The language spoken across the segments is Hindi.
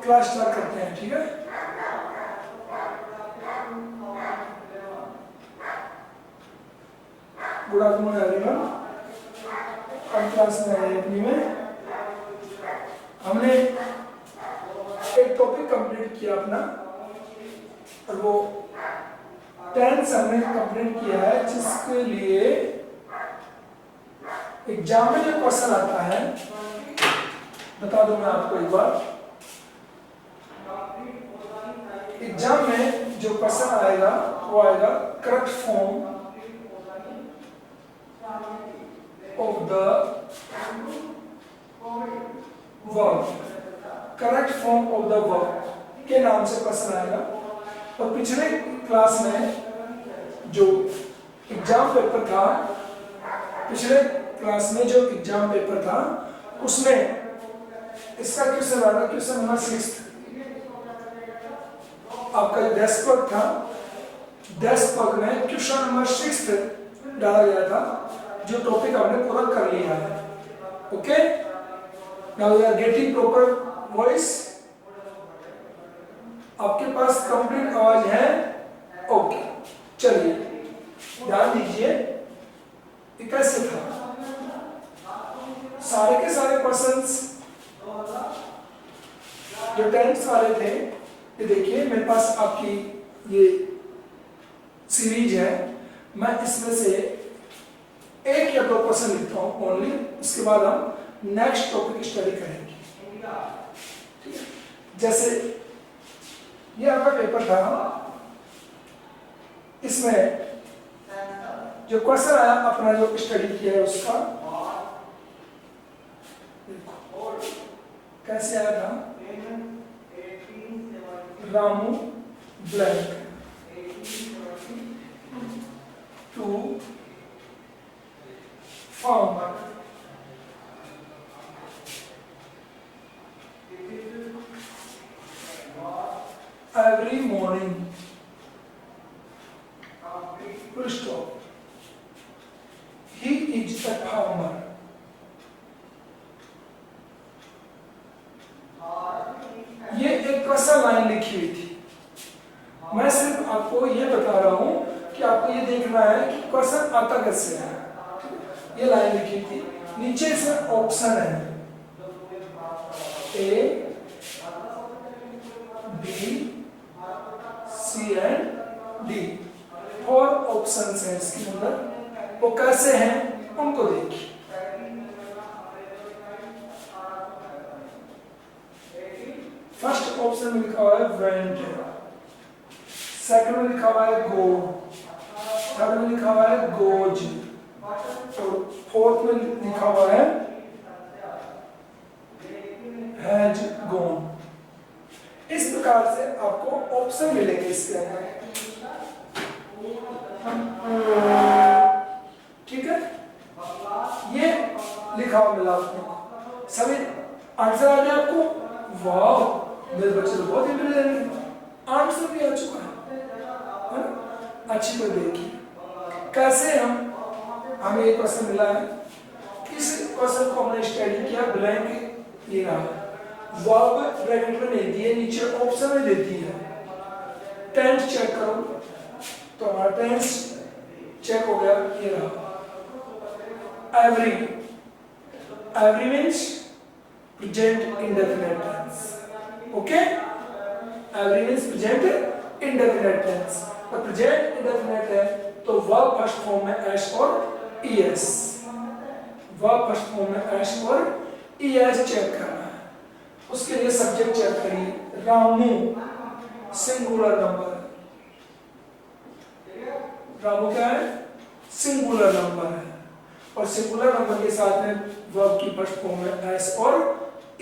क्लास स्टार्ट करते हैं, ठीक है। Good afternoon everyone. अब क्लास में आए अपनी में हमने एक टॉपिक कंप्लीट किया अपना, और वो टेंस हमने कंप्लीट किया है, जिसके लिए एग्जाम में जो क्वेश्चन आता है, बता दूं मैं आपको एक बार। एग्जाम में जो क्वेश्चन आएगा वो आएगा correct form of the verb, correct form of the verb के नाम से क्वेश्चन आएगा। और पिछले क्लास में जो एग्जाम पेपर था, पिछले क्लास में जो एग्जाम पेपर था उसमें इसका क्वेश्चन आया, क्वेश्चन नंबर 6 आपका डेस्क वर्क था। डेस्क वर्क में क्वेश्चन नंबर 6 डाला गया था, जो टॉपिक आपने पूरा कर लिया है। Okay, now we are getting proper voice. आपके पास कंप्लीट आवाज है? ओके, चलिए ध्यान दीजिए ये कैसे था। सारे के सारे क्वेश्चंस जो टेंस वाले थे, ये देखिए मेरे पास आपकी ये सीरीज है। मैं इसमें से एक या दो क्वेश्चन लिखता हूं ओनली, उसके बाद हम नेक्स्ट टॉपिक स्टडी करेंगे, ठीक है। जैसे ये आपका पेपर था, इसमें जो क्वेश्चन आया अपना जो स्टडी किया है उसका कैसे आया था। Ramu blank to farmer every morning, full stop, he is a farmer। ये एक क्वेश्चन लाइन लिखी हुई थी। मैं सिर्फ आपको ये बता रहा हूं कि आपको ये देखना है कि क्वेश्चन आता कैसे है। ये लाइन लिखी थी, नीचे इसमें ऑप्शन है A, B, C and D. 4 options हैं इसके अंदर, वो कैसे हैं उनको देखिए। फर्स्ट ऑप्शन में लिखा हुआ है वेंट, सेकंड में लिखा हुआ है गो, थर्ड में लिखा हुआ है गोज, तो फोर्थ में लिखा हुआ है हैज गॉन। इस प्रकार से आपको ऑप्शन मिलेंगे इसके अंदर, ठीक है। ये लिखा हुआ मिला आपको, सभी आंसर आ गया आपको। वाह, मेरे बच्चे तो बहुत इंटेलिजेंट हैं, आंसर भी आ चुका है। अच्छी तो देखिए कैसे हमें एक क्वेश्चन मिला है। इस क्वेश्चन को हमने स्टडी किया, ब्लैंक ये रहा, वर्ब ब्रैकेट में नहीं दिए, नीचे ऑप्शन में देती है। टेंस चेक करो तो हमारा टेंस चेक हो गया, ये रहा every. Every means present indefinite tense. Okay, every means present indefinite tense. और प्रेजेंट इंडेफिनिट है तो वर्ब फर्स्ट फॉर्म में एस और ईएस, वर्ब फर्स्ट फॉर्म में एस और ईएस चेक करना है। उसके लिए सब्जेक्ट चेक करिए, रामू सिंगुलर नंबर, रामू क्या है? सिंगुलर नंबर है, और सिंगुलर नंबर के साथ में वर्ब की फर्स्ट फॉर्म में एस और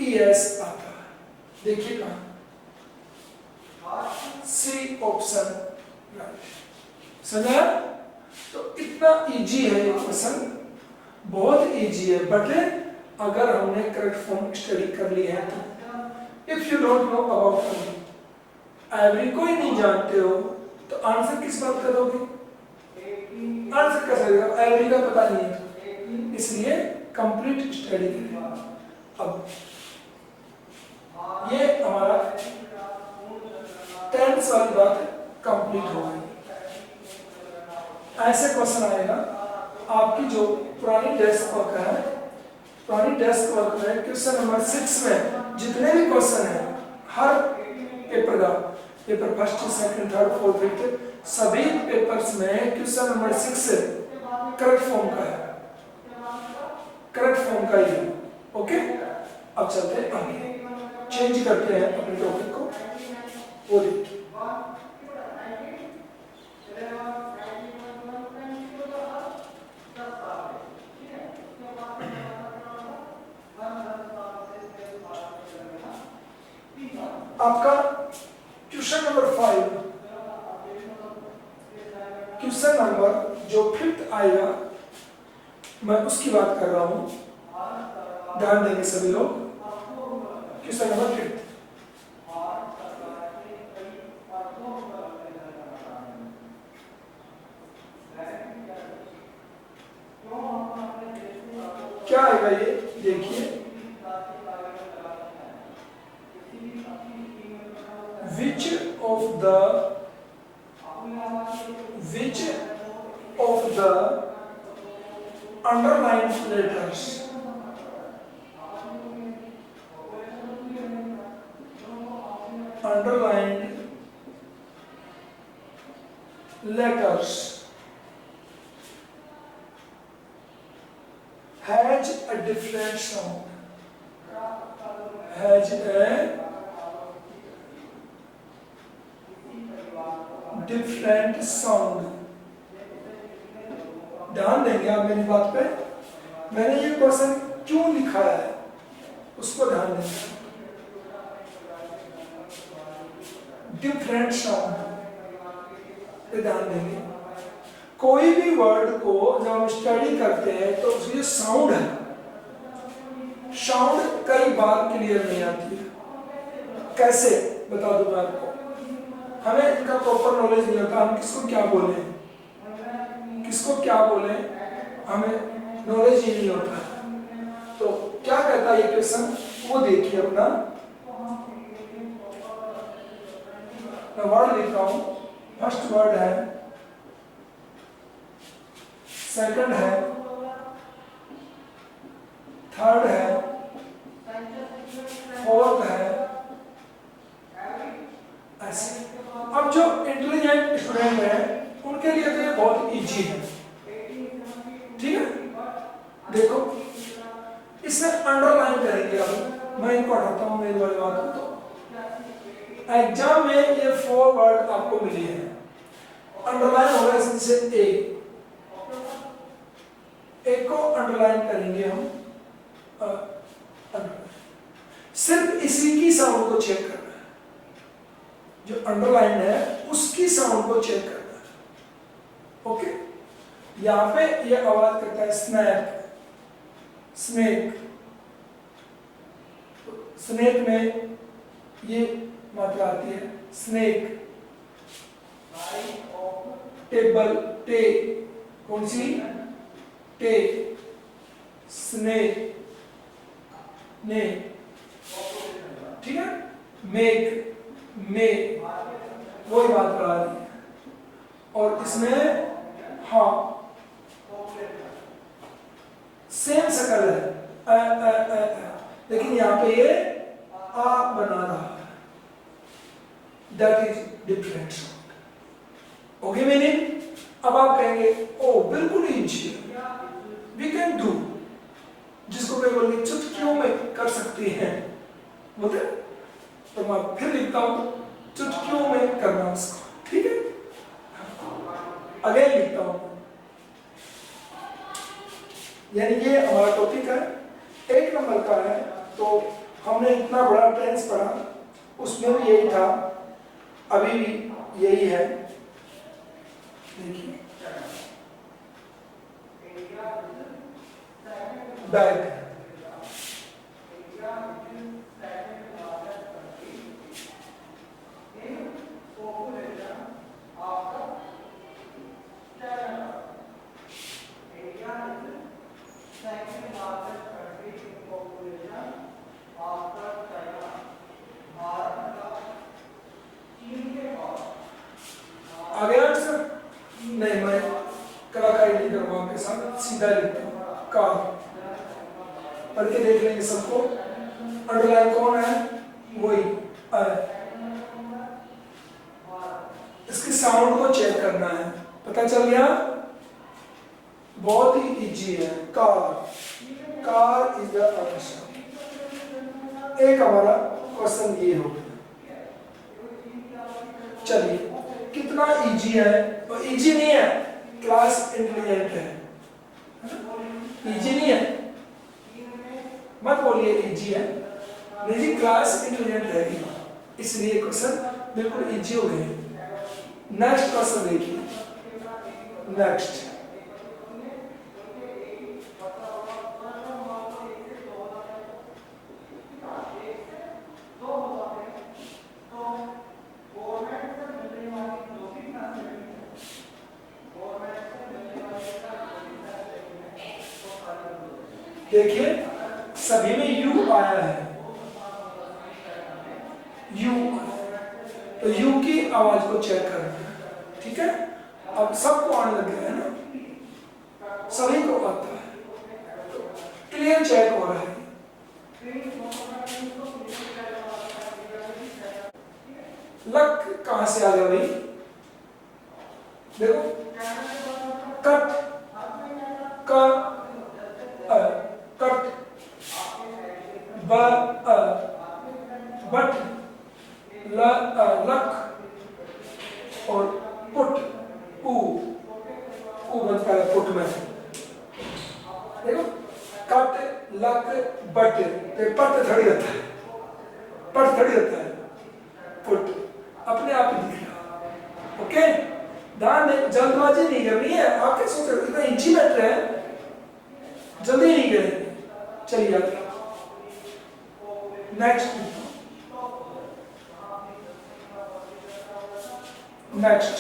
ईएस आता है। देखिए कहां, सी ऑप्शन राइट। समझा? तो इतना इजी है ये क्वेश्चन, बहुत इजी है, बट अगर हमने करेक्ट फॉर्म स्टडी कर ली है तो। If you don't know about every को ही नहीं जानते हो तो आंसर किस बात का दोगे? आंसर कैसे देगा, एलडी का पता नहीं है, इसलिए कंप्लीट स्टडी करें। अब ये हमारा 10th वाली बात कंप्लीट हो गई। ऐसे क्वेश्चन आएगा आपकी जो पुरानी डेस्क वर्क है, पुरानी डेस्क वर्क में क्वेश्चन नंबर 6 में जितने भी क्वेश्चन हैं हर पेपर का, paper first second third fourth fifth सभी पेपर्स में क्वेश्चन नंबर 6 करेक्ट फॉर्म का है, करेक्ट फॉर्म का ही है। ओके, अब चलते हैं आगे, चेंज करते हैं अपने टॉपिक को। वो देखिए आपका क्वेश्चन नंबर 5, क्वेश्चन नंबर जो 5th आएगा मैं उसकी बात कर रहा हूं, ध्यान देंगे सभी लोग। क्वेश्चन नंबर 5 क्या आएगा, ये देखिए, which of the underlined letters has a different sound, has a different sound। ध्यान देंगे आप मेरी बात पे, मैंने ये क्वेश्चन क्यों लिखा है उसको ध्यान देंगे। डिफरेंट साउंड पे ध्यान देंगे। कोई भी वर्ड को जब हम स्टडी करते हैं तो उसकी जो साउंड है, साउंड कई बार क्लियर नहीं आती है। कैसे बता दूं मैं आपको, हमें इनका प्रॉपर नॉलेज नहीं होता, हम किसको क्या बोले, किसको क्या बोले हमें नॉलेज ही नहीं होता। तो क्या कहता है ये क्वेश्चन, वो देखिए अपना, मैं वर्ड लिख रहा हूं। फर्स्ट वर्ड है, सेकंड है, थर्ड है, फोर्थ है, ऐसे। अब जो इंटेलिजेंट स्टूडेंट है उनके लिए तो ये बहुत इजी है, ठीक है। देखो इसमें अंडरलाइन करेंगे, अब मैं इनको हटाता हूं मेरी वाली बात को। तो एग्जाम में ये 4 वर्ड आपको मिली है, अंडरलाइन होगा इससे एक को अंडरलाइन करेंगे हम। सिर्फ इसी की साउंड को चेक करना है, जो अंडरलाइन है उसकी साउंड को चेक करना है। ओके, यहां पे ये आवाज करता है स्नैक, स्नेक, स्नेक में ये मात्रा आती है स्नेक। टेबल, टे, कौन सी, टे, स्नेक, ने, ठीक है। मेक, मे, वही मात्रा आ रही है। और इसमें हाँ सेम शकल है, लेकिन यहाँ पे ये आ बना रहा है, that is different sound. Okay meaning. अब आप कहेंगे ओ बिल्कुल इजी, वी कैन डू, जिसको कई बोलेंगे चुटकियों में कर सकते हैं, बोलते। तो मैं फिर लिखता हूं चुटकियों में करना उसको, ठीक है। अगेन लिखता हूं, यानी ये हमारा टॉपिक है 1 नंबर का है। तो हमने इतना बड़ा टेंस पढ़ा, उसमें भी यही था, अभी भी यही है। देखिए बैग, आ गया आंसर? नहीं, मैं कलाकारी नहीं करूँगा आपके साथ, सीधा लिखता हूँ कार। पढ़ के देख लेंगे सबको। अंडरलाइन कौन है? वही इसके साउंड को चेक करना है। पता चल गया? बहुत ही इजी है। Car, car is the answer. एक हमारा क्वेश्चन ये हो गया। चलिए, कितना इजी है? तो इजी नहीं है, क्लास इंटेलिजेंट है। इजी नहीं है, मत बोलिए इजी है, नहीं जी, क्लास इंटेलिजेंट है, इसलिए क्वेश्चन बिल्कुल इजी हो गए। नेक्स्ट क्वेश्चन देखिए। नेक्स्ट, देखिए सभी में यू आया है, यू, तो यू की आवाज को चेक करना है। ठीक है, अब सबको आने लग गया है ना, सभी को आता है, क्लियर चेक हो रहा है। लक कहां से आ गया भाई? देखो, कट, कट, बट, लक और पुट, बनता है पुट में। देखो, कट, लक, बट, पट थोड़ी होता है, पट थोड़ी होता है, पुट अपने आप ही दिख रहा। ओके, ध्यान दें, जल्दबाजी नहीं करनी है। आप क्या सोच रहे हो, इतना इंची मैटर है, जल्दी नहीं करेंगे। चलिए आगे, नेक्स्ट, नेक्स्ट,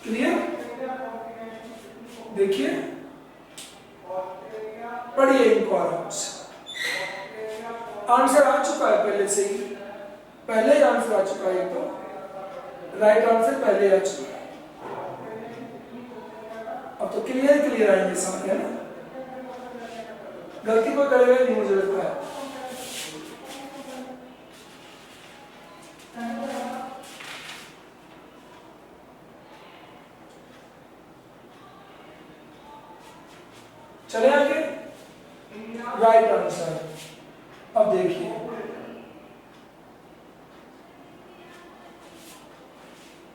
क्लियर? देखिए, पढ़िए इनको आराम से। आंसर आ चुका है पहले से ही, पहले ही आंसर आ चुका है, तो राइट आंसर पहले आ चुका है। अब तो क्लियर क्लियर आएंगे सामने, है ना? गलती कोई करेगा नहीं, मुझे लगता है। चले आगे, राइट आंसर। अब देखिए,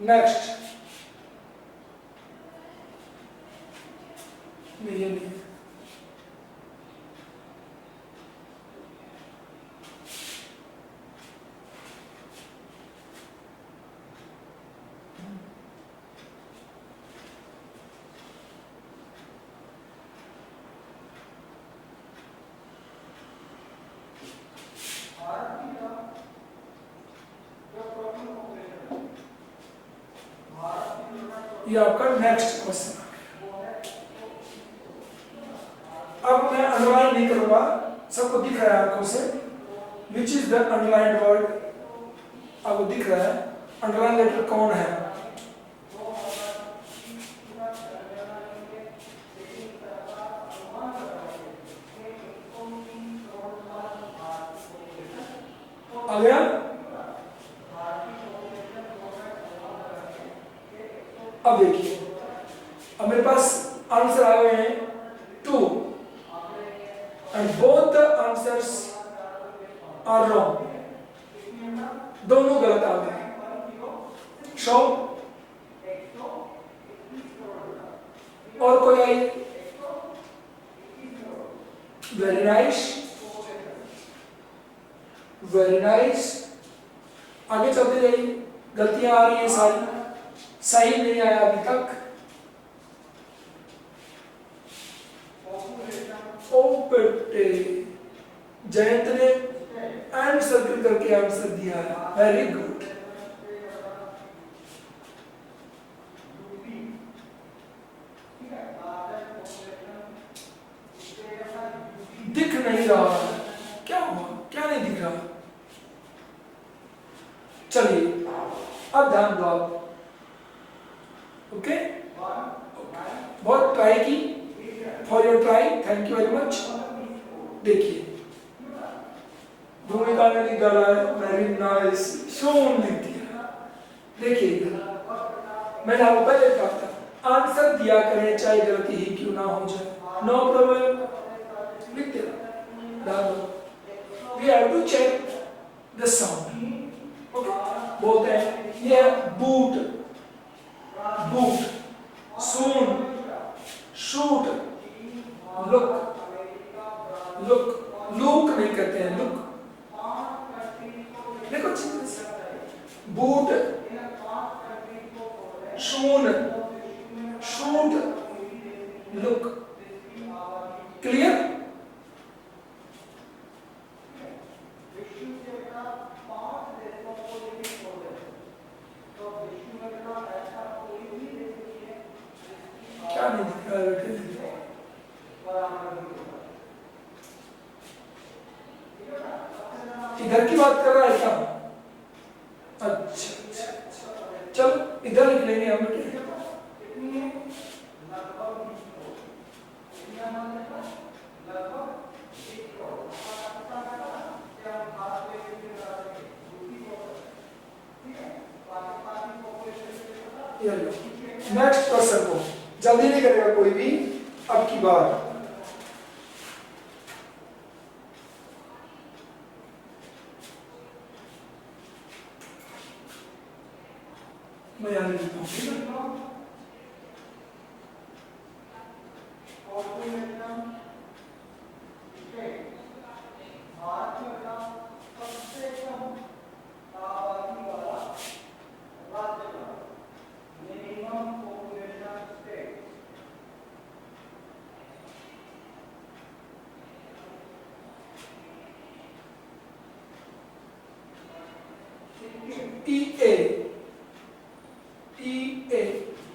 नेक्स्ट, ये नहीं, ये आपका नेक्स्ट क्वेश्चन। अब मैं अंडरलाइन नहीं करूंगा, सबको दिख रहा है आंखों से, which is the underline word? आपको दिख रहा है अंडरलाइन लेटर कौन है? आ गया? अब देखिए, अब मेरे पास आंसर आए हुए हैं 2 and both the answers are wrong, दोनों गलत आ गए। शो, और कोई आई? Very nice, very nice. आगे चलते जाइए, गलतियां आ रही हैं सारी, सही नहीं आया अभी तक। ओ बेटे, जयंत ने एंड सर्किल करके आंसर दिया है, वेरी गुड। दिख नहीं रहा, क्या हुआ, क्या नहीं दिख रहा? चलिए अब ध्यान दो आप, ओके? बहुत ट्राई की, for your try, thank you very much. देखिए भूमिका ने लिख डाला है, वेरी नाइस, शोन लिख दिया। देखिए इधर मैंने आपको पहले कहा था, आंसर दिया करें चाहे गलती ही क्यों ना हो जाए, नो प्रॉब्लम, लिख दिया। We have to check the sound, okay? बोलते हैं ये boot, boot, soon, shoot, look, look, look नहीं कहते हैं, लुक। देखो boot, soon, shoot, look, clear? क्या नहीं दिख रहा है? इधर की बात कर रहा है क्या? अच्छा, चलो इधर लिख लेंगे हम। नेक्स्ट क्वेश्चन को जल्दी नहीं करेगा कोई भी, अब की बार मैं यहाँ लिखता हूँ।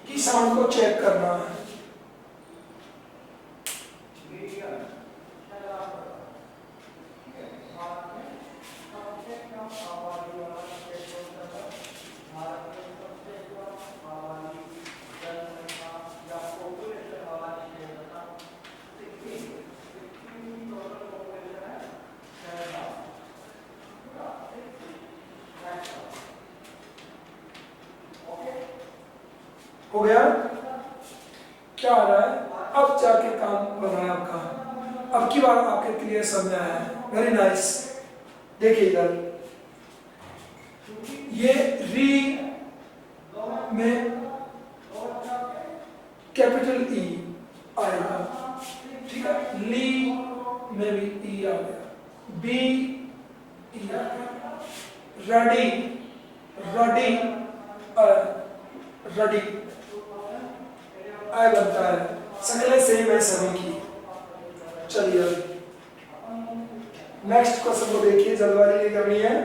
की साउंड को चेक करना है। हो गया? क्या आ रहा है? अब जाके काम बन रहा है आपका। अब की बार आपके क्लियर समझ आया है, वेरी नाइस। देखिए इधर ये री में कैपिटल ई आएगा, ठीक है? ली में भी ई आ गया, बी ई आ गया, रडी, रडी, रडी आय बनता है, सकले सेम है सभी की। चलिए नेक्स्ट क्वेश्चन को देखिए, जल्दबाजी नहीं करनी है।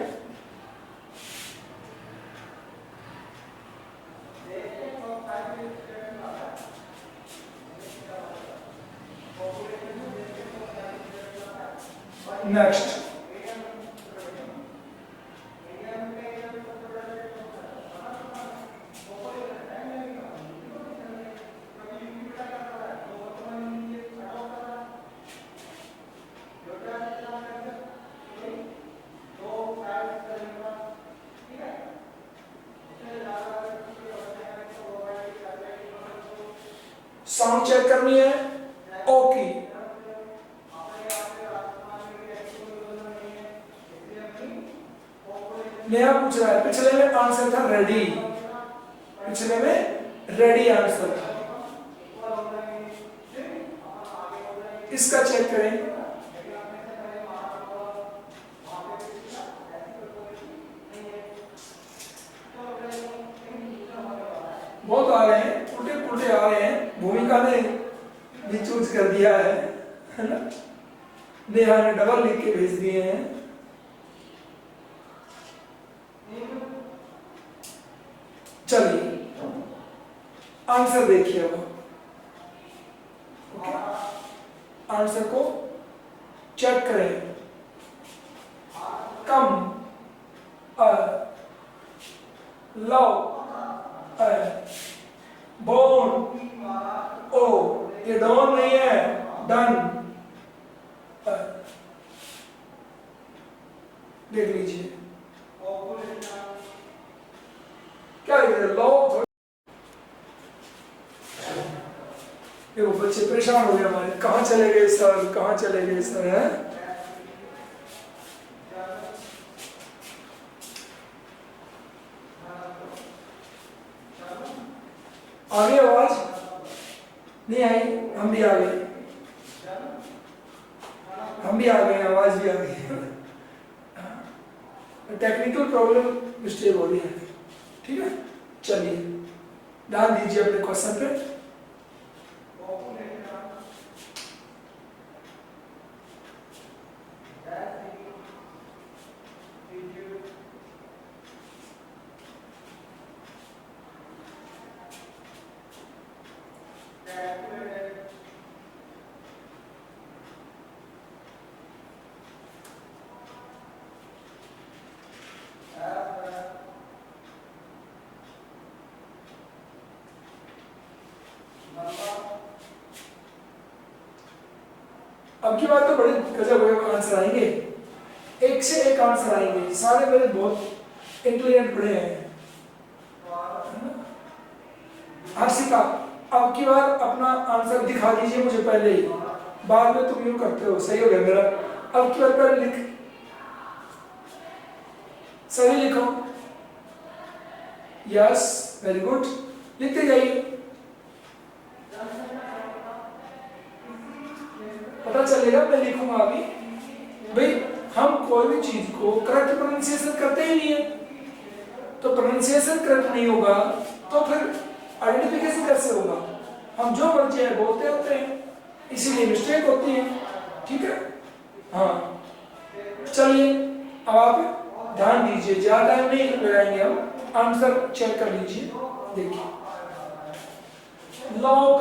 नेक्स्ट साउंड चेक करनी है, ओके। नया पूछ रहा है, पिछले में आंसर था रेडी, पिछले में रेडी आंसर था, इसका चेक करें। बहुत आ रहे हैं, उल्टे पुल्टे आ रहे हैं, भूमिका ने भी चूज कर दिया है। है ना। नेहा ने डबल लिख के भेज दिए हैं। चलिए आंसर देखिए अब। ओके, आंसर को चेक करें। कम लव बोन ओ, ये डॉन नहीं है, डन। देख लीजिए क्या लिख रहे, लव। देखो बच्चे परेशान हो गए हमारे, कहाँ चले गए सर, कहाँ चले गए सर, है। आ गई आवाज? नहीं आई? हम भी आ गए, हम भी आ गए, आवाज भी आ गई। टेक्निकल प्रॉब्लम, मिस्टेक हो रही है। ठीक है, चलिए ध्यान दीजिए अपने क्वेश्चन पे। अब की बात तो बड़े गजब आंसर आएंगे, एक से एक आंसर आएंगे, सारे मेरे बहुत इंटेलिजेंट बड़े हैं। हर्षिका, अब की बार अपना आंसर दिखा दीजिए मुझे पहले ही, बाद में तुम यूं करते हो। सही हो गया मेरा। अब की बार पहले लिख, सही लिखो। यस, वेरी गुड, लिखते जाइए। पता चलेगा, मैं लिखूंगा अभी। भाई हम कोई भी चीज को करेक्ट प्रोनाउंसिएशन करते ही नहीं है, तो प्रोनाउंसिएशन करेक्ट नहीं होगा तो फिर आइडेंटिफिकेशन कैसे होगा। हम जो मर्जी है बोलते होते हैं, इसीलिए मिस्टेक होती है। ठीक है, हाँ चलिए अब आप ध्यान दीजिए, ज्यादा टाइम नहीं लगाएंगे हम, आंसर चेक कर लीजिए। देखिए लॉक,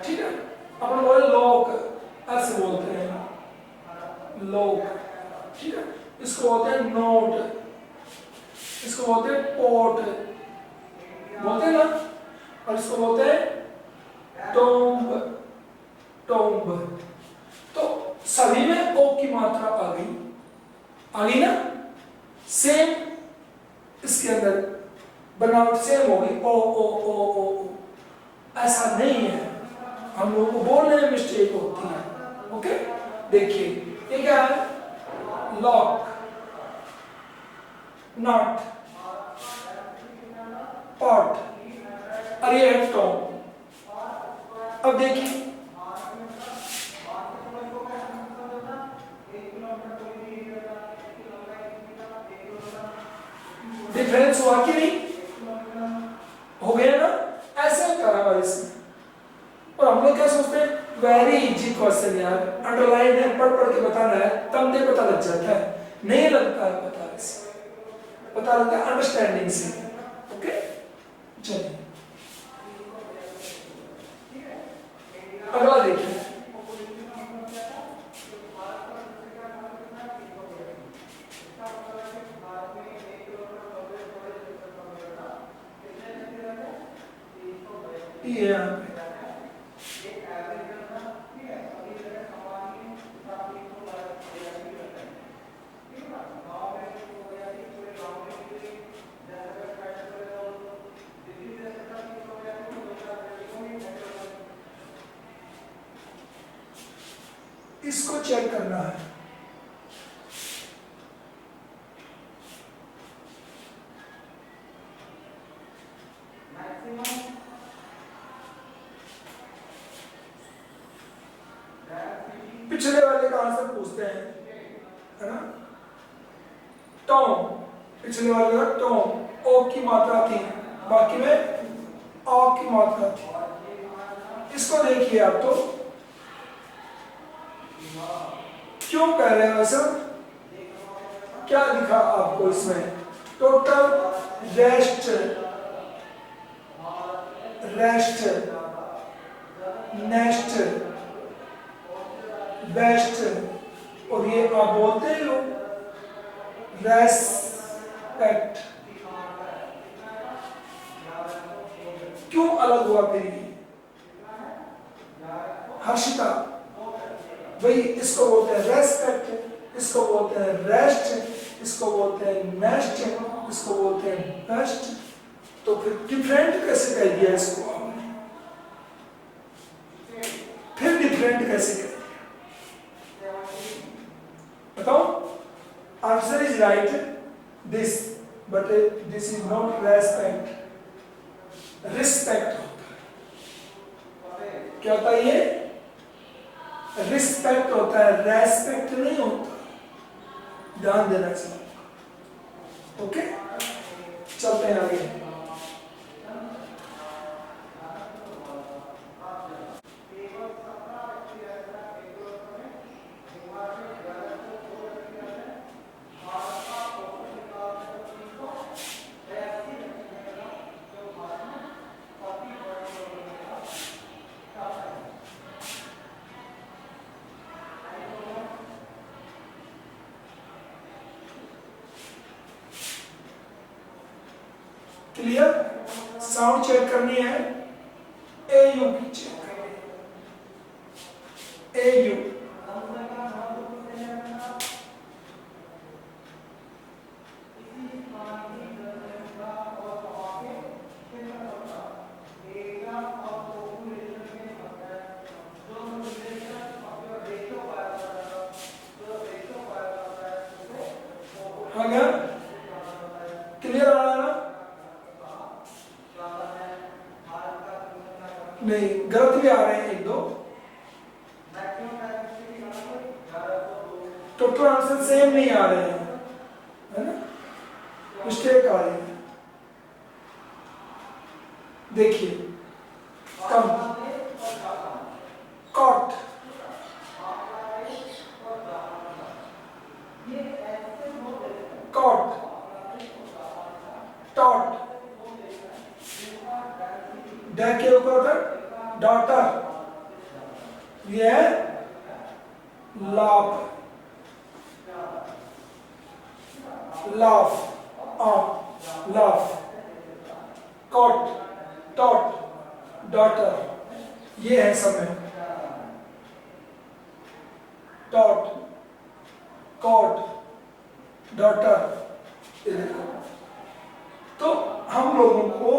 ठीक है, अपन बोले लॉक, ऐसे बोलते हैं लॉक। ठीक है, इसको बोलते हैं नोट, इसको बोलते हैं पोर्ट, बोलते हैं ना, और इसको बोलते हैं टोम्ब, टोम्ब। तो सभी में ओ की मात्रा आ गई ना, सेम इसके अंदर बनावट सेम हो गई, ओ ओ ओ ओ ओ। ऐसा नहीं है, हम लोगों को बोलने में मिस्टेक होती है। ओके, देखिए ये क्या है, लॉक, नॉट, पॉट, और ये है टॉम। अब देखिए डिफरेंस हुआ कि नहीं, हो गया ना, ऐसे करा हुआ इसमें। और हम लोग क्या सोचते हैं, वेरी इजी क्वेश्चन यार, अंडरलाइन है, पढ़ पढ़ के बताना है, तब दे पता लग जाता है। नहीं लगता है पता, इससे पता लगता है अंडरस्टैंडिंग से। ओके, चलिए अगला देखिए। ये इसको चेक करना है। पिछले वाले का आंसर पूछते हैं, है ना। टॉम, पिछले वाले का टॉम ओ की मात्रा थी, बाकी में आ की मात्रा थी। इसको देखिए आप, तो क्यों कह रहे हो सब? क्या लिखा आपको इसमें? Total rest, rest, nest, best, और ये आप बोलते हो रेस्पेक्ट। क्यों अलग हुआ फिर ये? हर्षिता, भाई इसको बोलते हैं रेस्पेक्ट, इसको बोलते हैं रेस्ट, इसको बोलते हैं नेस्ट, इसको बोलते हैं बेस्ट। तो फिर डिफरेंट कैसे कह दिया इसको आपने? फिर डिफरेंट कैसे कह दिया? बताओ। Answer is right this, but this is not respect, respect होता है। क्या होता है ये? रिस्पेक्ट होता है, रेस्पेक्ट नहीं होता। ध्यान देना इसमें। ओके, चलते हैं आगे। क्लियर? साउंड चेक करनी है, ए यू की चेक करें, ए यू। हाँ क्या? क्लियर आ रहा है ना? नहीं, गलत भी आ रहे हैं एक दो। टोटल आंसर सेम नहीं आ रहे हैं, है ना? मिस्टेक आ रही है। देखिए, come, caught, caught, taught, day के ऊपर डॉटर, ये है laugh, laugh, laugh, caught, taught, daughter, ये है समय। टॉट, कॉट, डॉटर, ये देखो। तो हम लोगों को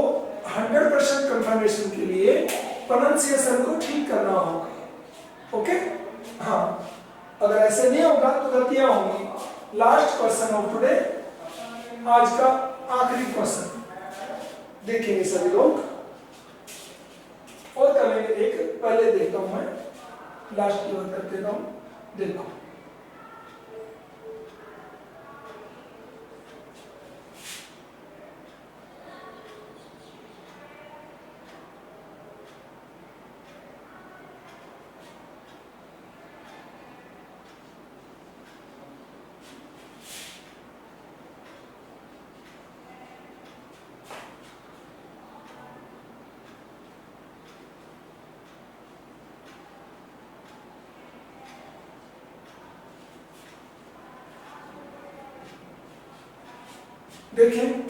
100% कंफर्मेशन के लिए प्रोनाउंसिएशन को ठीक करना होगा। ओके? हाँ, अगर ऐसे नहीं होगा तो गलतियां होंगी। लास्ट क्वेश्चन ऑफ टुडे, आज का आखिरी क्वेश्चन देखेंगे सभी लोग, और करेंगे एक। पहले देखता हूं मैं, लास्ट की ओर कर देता हूं। देखो, देखें,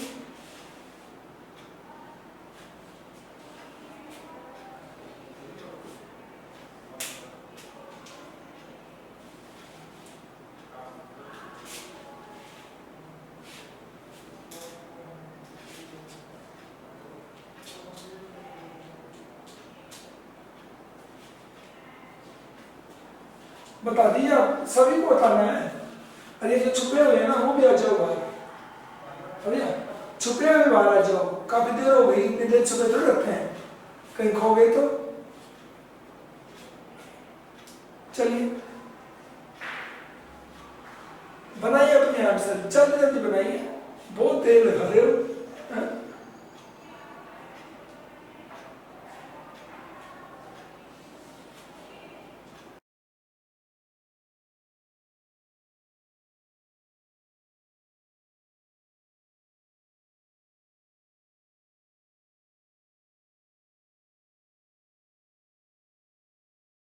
बता दिया, सभी को बताना है। अरे जो छुपे हुए हैं ना, वो भी आ जाओ बाहर। बढ़िया, छुपे हुए बाहर आ जाओ। काफी देर हो गई, इतनी देर छुपे तो रखते हैं, कहीं खो गए तो। चलिए बनाइए अपने आंसर, जल्दी जल्दी बनाइए, बहुत देर लगा रहे हो।